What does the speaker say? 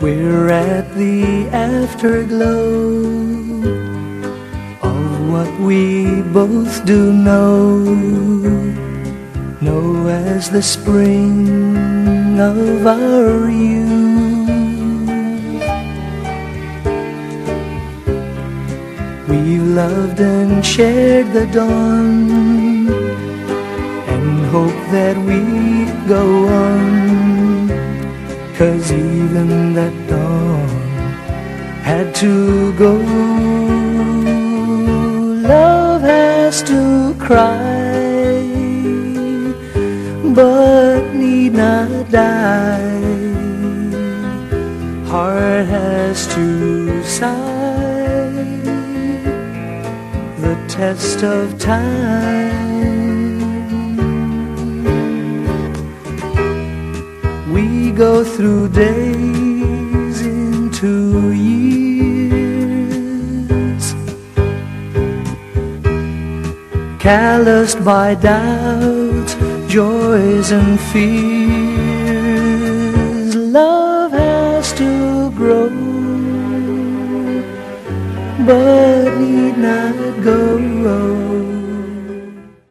We're at the afterglow of what we both do know as the spring of our youth. We've loved and shared the dawn and hope that we go on, 'cause even that dawn had to go. Love has to cry, but need not die. Heart has to sigh, the test of time. We go through days into years, calloused by doubts, joys and fears. Love has to grow, but need not go.